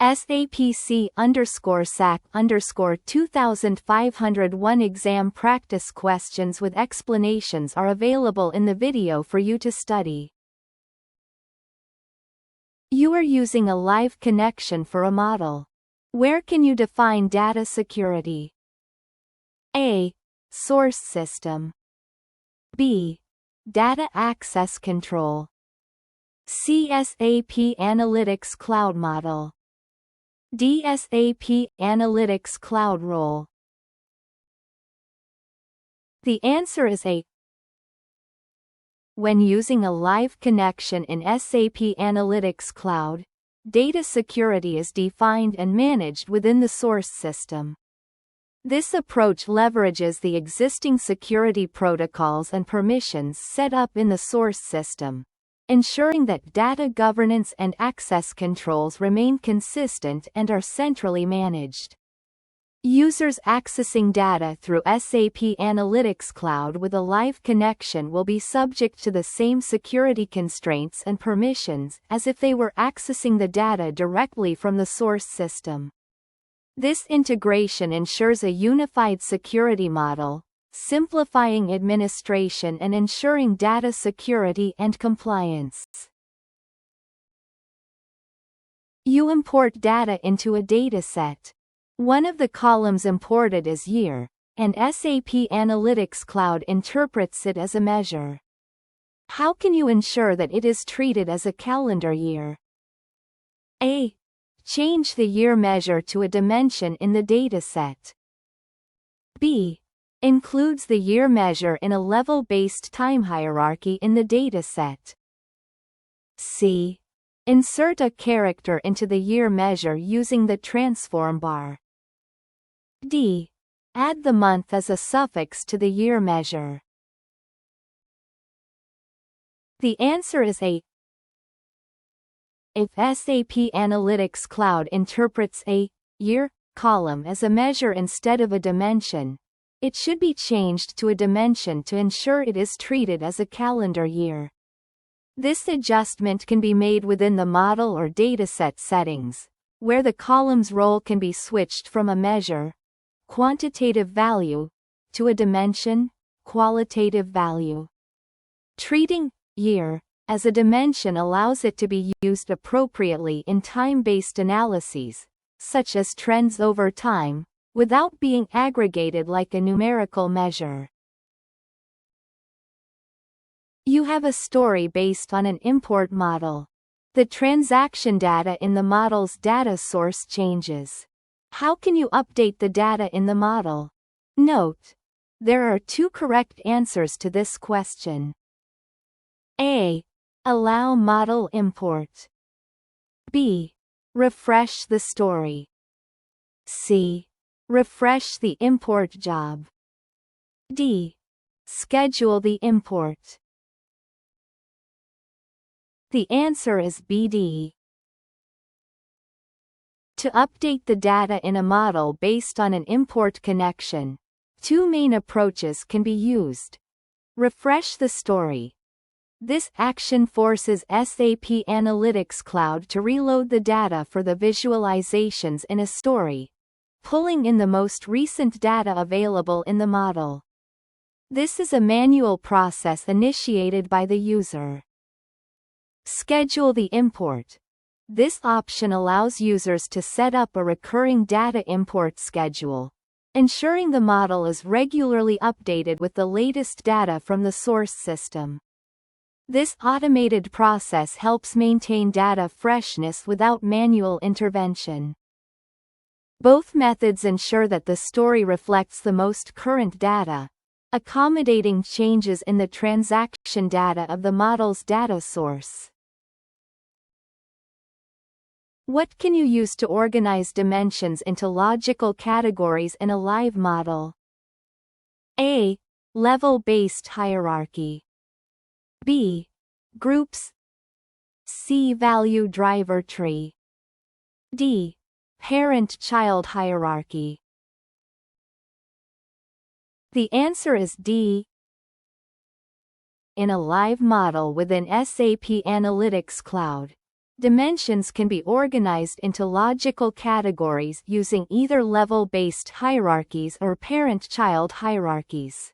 SAPC_SAC_2501 exam practice questions with explanations are available in the video for you to study. You are using a live connection for a model. Where can you define data security? A. Source system. B. Data access control. C. SAP Analytics Cloud model. D. SAP Analytics Cloud role. The answer is A. When using a live connection in SAP Analytics Cloud, data security is defined and managed within the source system. This approach leverages the existing security protocols and permissions set up in the source system, ensuring that data governance and access controls remain consistent and are centrally managed. Users accessing data through SAP Analytics Cloud with a live connection will be subject to the same security constraints and permissions as if they were accessing the data directly from the source system. This integration ensures a unified security model, simplifying administration and ensuring data security and compliance. You import data into a dataset. One of the columns imported is year, and SAP Analytics Cloud interprets it as a measure. How can you ensure that it is treated as a calendar year? A. Change the year measure to a dimension in the dataset. B. Includes the year measure in a level-based time hierarchy in the dataset. C. Insert a character into the year measure using the transform bar. D. Add the month as a suffix to the year measure. The answer is A. If SAP Analytics Cloud interprets a year column as a measure instead of a dimension, it should be changed to a dimension to ensure it is treated as a calendar year. This adjustment can be made within the model or dataset settings, where the column's role can be switched from a measure, quantitative value, to a dimension, qualitative value. Treating year as a dimension allows it to be used appropriately in time-based analyses, such as trends over time, without being aggregated like a numerical measure. You have a story based on an import model. The transaction data in the model's data source changes. How can you update the data in the model? Note: there are two correct answers to this question. A. Allow model import. B. Refresh the story. C. Refresh the import job. D. Schedule the import. The answer is BD. To update the data in a model based on an import connection, two main approaches can be used. Refresh the story. This action forces SAP Analytics Cloud to reload the data for the visualizations in a story, pulling in the most recent data available in the model. This is a manual process initiated by the user. Schedule the import. This option allows users to set up a recurring data import schedule, ensuring the model is regularly updated with the latest data from the source system. This automated process helps maintain data freshness without manual intervention. Both methods ensure that the story reflects the most current data, accommodating changes in the transaction data of the model's data source. What can you use to organize dimensions into logical categories in a live model? A. Level-based hierarchy. B. Groups. C. Value driver tree. D. Parent-child hierarchy. The answer is D. In a live model within SAP Analytics Cloud, Dimensions can be organized into logical categories using either level-based hierarchies or parent-child hierarchies.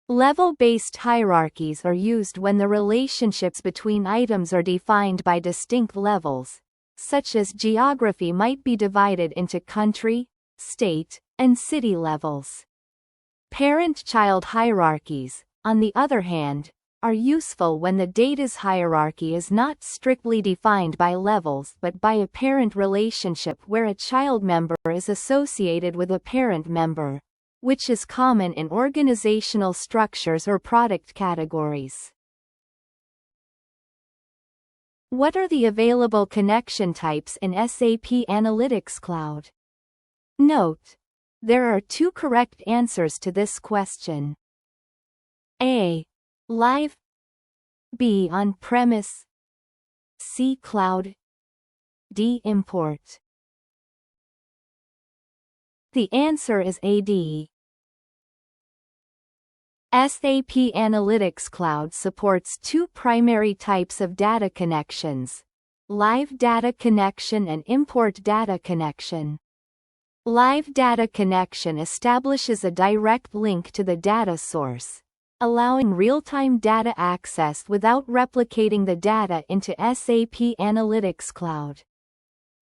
Level-based hierarchies are used when the relationships between items are defined by distinct levels, such as geography might be divided into country, state, and city levels. Parent-child hierarchies, on the other hand, are useful when the data's hierarchy is not strictly defined by levels but by a parent relationship where a child member is associated with a parent member, which is common in organizational structures or product categories. What are the available connection types in SAP Analytics Cloud? Note: there are two correct answers to this question. A. Live. B. On-premise. C. Cloud. D. Import. The answer is AD. SAP Analytics Cloud supports two primary types of data connections: live data connection and import data connection. Live data connection establishes a direct link to the data source, allowing real-time data access without replicating the data into SAP Analytics Cloud.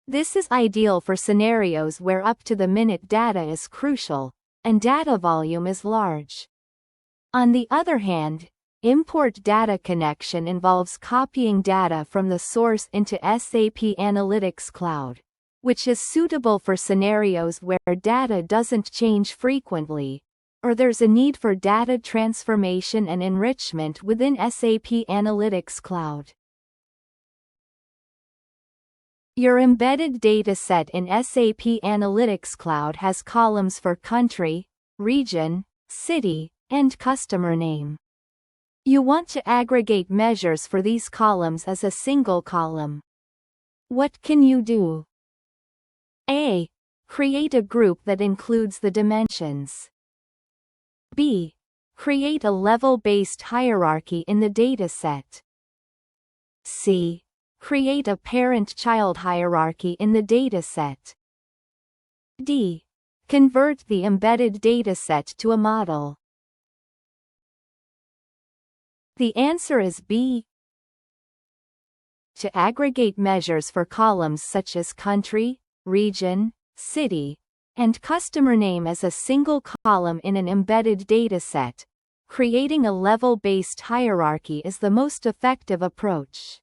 This is ideal for scenarios where up-to-the-minute data is crucial, and data volume is large. On the other hand, import data connection involves copying data from the source into SAP Analytics Cloud, which is suitable for scenarios where data doesn't change frequently, or there's a need for data transformation and enrichment within SAP Analytics Cloud. Your embedded dataset in SAP Analytics Cloud has columns for country, region, city, and customer name. You want to aggregate measures for these columns as a single column. What can you do? A. Create a group that includes the dimensions. B. Create a level-based hierarchy in the dataset. C. Create a parent-child hierarchy in the dataset. D. Convert the embedded dataset to a model. The answer is B. To aggregate measures for columns such as country, region, city, and customer name as a single column in an embedded dataset, creating a level-based hierarchy is the most effective approach.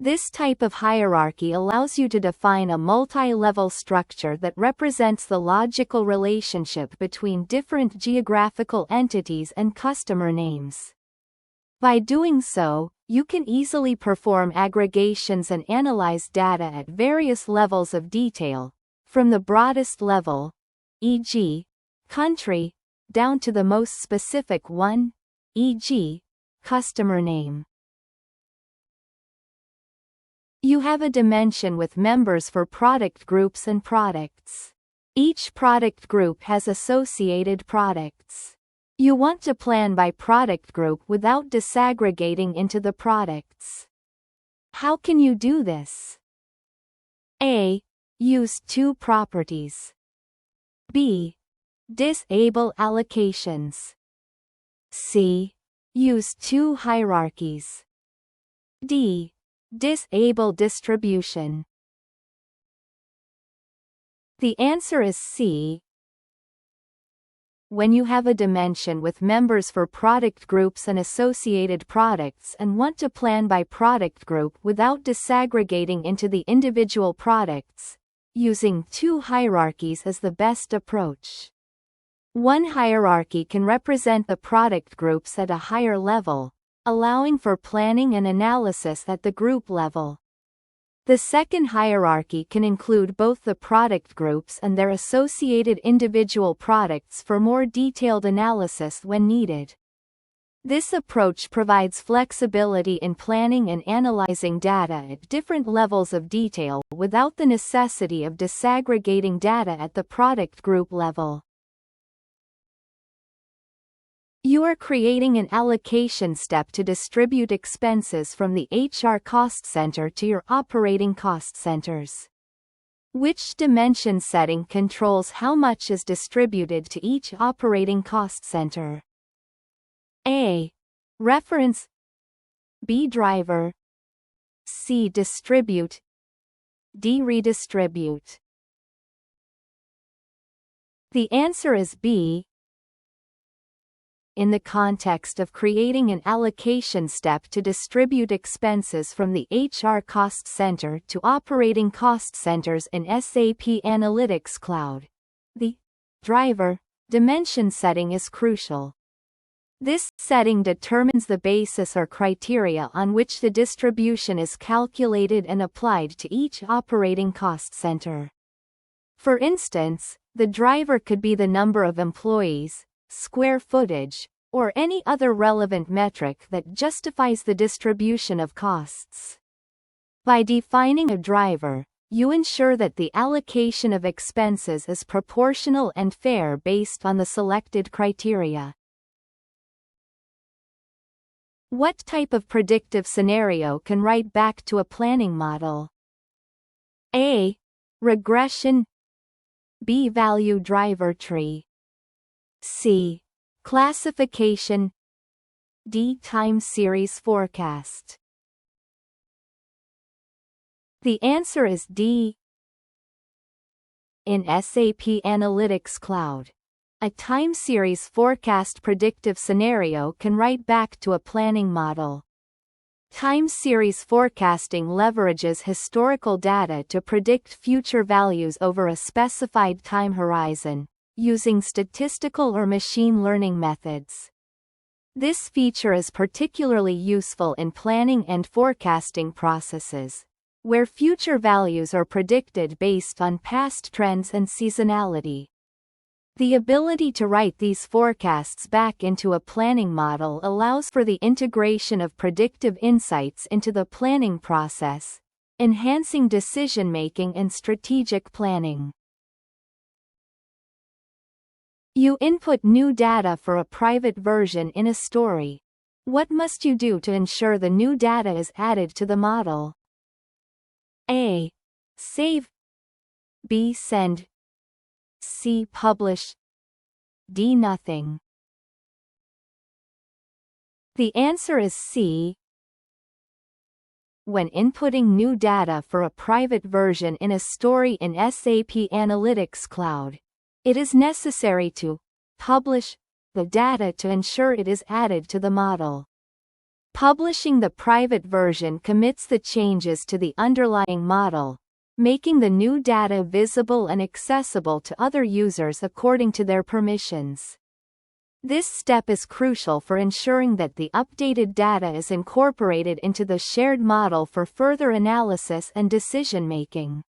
This type of hierarchy allows you to define a multi-level structure that represents the logical relationship between different geographical entities and customer names. By doing so, you can easily perform aggregations and analyze data at various levels of detail, from the broadest level, e.g., country, down to the most specific one, e.g., customer name. You have a dimension with members for product groups and products. Each product group has associated products. You want to plan by product group without disaggregating into the products. How can you do this? A. Use two properties. B. Disable allocations. C. Use two hierarchies. D. Disable distribution. The answer is C. When you have a dimension with members for product groups and associated products and want to plan by product group without disaggregating into the individual products, using two hierarchies is the best approach. One hierarchy can represent the product groups at a higher level, allowing for planning and analysis at the group level. The second hierarchy can include both the product groups and their associated individual products for more detailed analysis when needed. This approach provides flexibility in planning and analyzing data at different levels of detail without the necessity of disaggregating data at the product group level. You are creating an allocation step to distribute expenses from the HR cost center to your operating cost centers. Which dimension setting controls how much is distributed to each operating cost center? A. Reference. B. Driver. C. Distribute. D. Redistribute. The answer is B. In the context of creating an allocation step to distribute expenses from the HR cost center to operating cost centers in SAP Analytics Cloud, the driver dimension setting is crucial. This setting determines the basis or criteria on which the distribution is calculated and applied to each operating cost center. For instance, the driver could be the number of employees, square footage, or any other relevant metric that justifies the distribution of costs. By defining a driver, you ensure that the allocation of expenses is proportional and fair based on the selected criteria. What type of predictive scenario can write back to a planning model? A. Regression. B. Value driver tree. C. Classification. D. Time series forecast. The answer is D. In SAP Analytics Cloud, a time series forecast predictive scenario can write back to a planning model. Time series forecasting leverages historical data to predict future values over a specified time horizon, using statistical or machine learning methods. This feature is particularly useful in planning and forecasting processes, where future values are predicted based on past trends and seasonality. The ability to write these forecasts back into a planning model allows for the integration of predictive insights into the planning process, enhancing decision-making and strategic planning. You input new data for a private version in a story. What must you do to ensure the new data is added to the model? A. Save. B. Send. C. Publish. D. Nothing. The answer is C. When inputting new data for a private version in a story in SAP Analytics Cloud, it is necessary to publish the data to ensure it is added to the model. Publishing the private version commits the changes to the underlying model, making the new data visible and accessible to other users according to their permissions. This step is crucial for ensuring that the updated data is incorporated into the shared model for further analysis and decision-making.